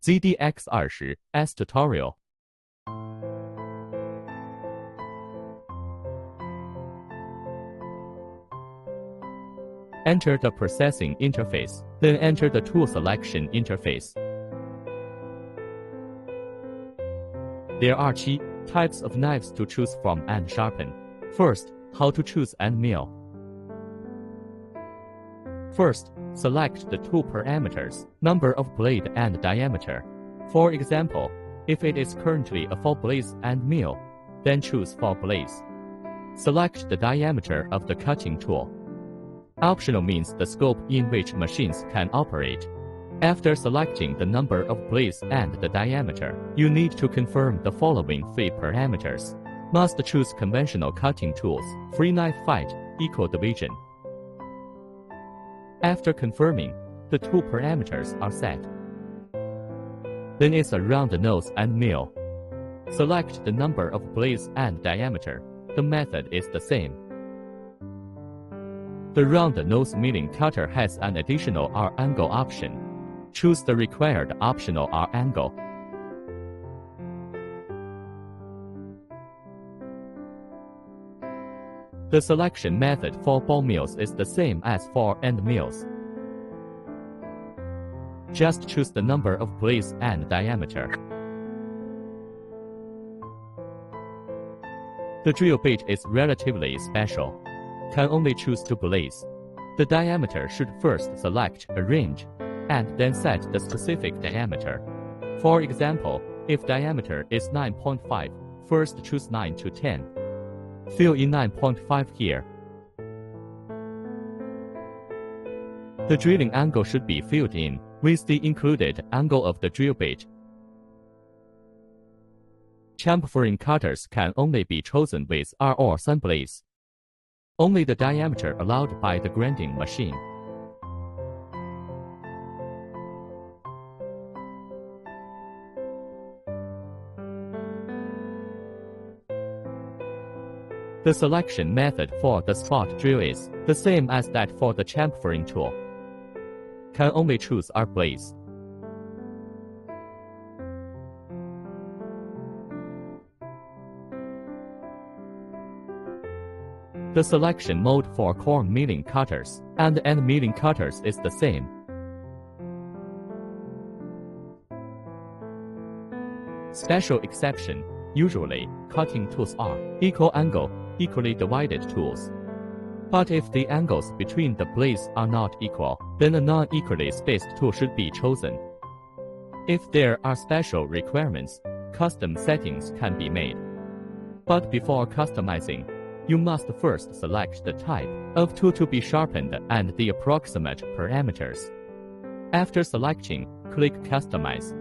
ZD-X20S tutorial. Enter the processing interface, then enter the tool selection interface. There are three types of knives to choose from and sharpen. First, how to choose and mill. First, select the tool parameters, number of blade and diameter. For example, if it is currently a 4 blades and mill, then choose 4 blades. Select the diameter of the cutting tool. Optional means the scope in which machines can operate. After selecting the number of blades and the diameter, you need to confirm the following 3 parameters. Must choose conventional cutting tools, free knife fight, equal division. After confirming, the tool parameters are set. Then it's a round nose and mill. Select the number of blades and diameter. The method is the same. The round nose milling cutter has an additional R angle option. Choose the required optional R angle. The selection method for ball mills is the same as for end mills. Just choose the number of blades and diameter. The drill bit is relatively special. Can only choose 2 blades. The diameter should first select a range, and then set the specific diameter. For example, if diameter is 9.5, first choose 9 to 10. Fill in 9.5 here. The drilling angle should be filled in with the included angle of the drill bit. Chamfering cutters can only be chosen with R or Sun blades. Only the diameter allowed by the grinding machine. The selection method for the spot drill is the same as that for the chamfering tool. Can only choose R blades. The selection mode for core milling cutters and end milling cutters is the same. Special exception: usually, cutting tools are equal angle, equally divided tools. But if the angles between the blades are not equal, then a non-equally spaced tool should be chosen. If there are special requirements, custom settings can be made. But before customizing, you must first select the type of tool to be sharpened and the approximate parameters. After selecting, click Customize.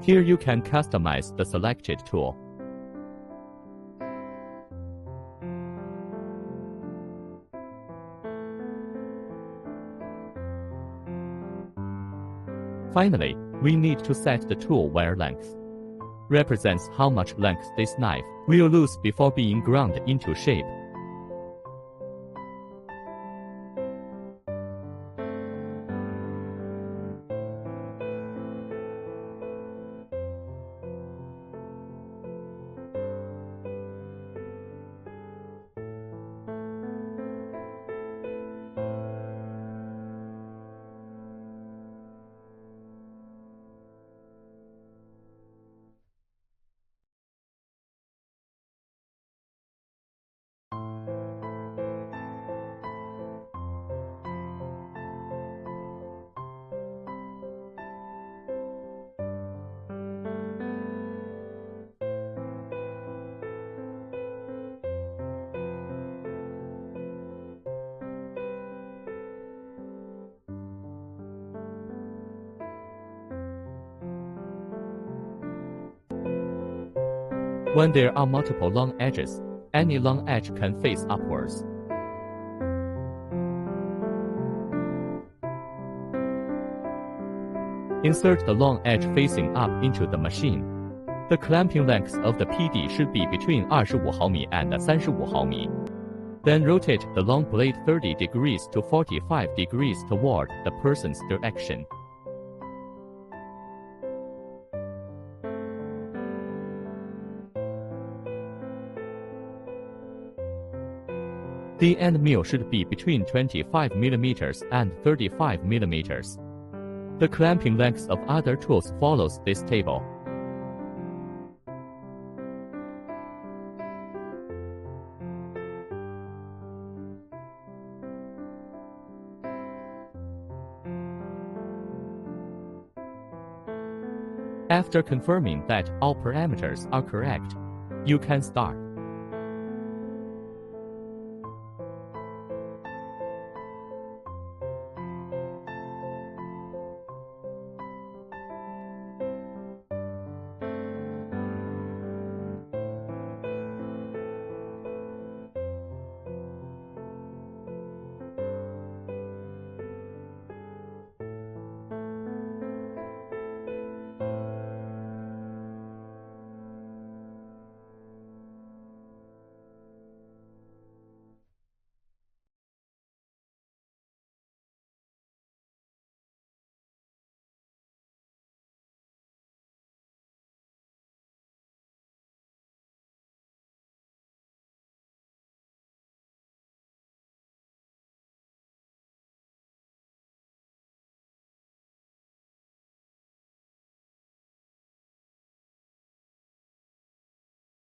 Here you can customize the selected tool. Finally, we need to set the tool wear length. Represents how much length this knife will lose before being ground into shape. When there are multiple long edges, any long edge can face upwards. Insert the long edge facing up into the machine. The clamping length of the PD should be between 25毫米 and 35毫米. Then rotate the long blade 30 degrees to 45 degrees toward the person's direction. The end mill should be between 25 mm and 35 mm. The clamping length of other tools follows this table. After confirming that all parameters are correct, you can start.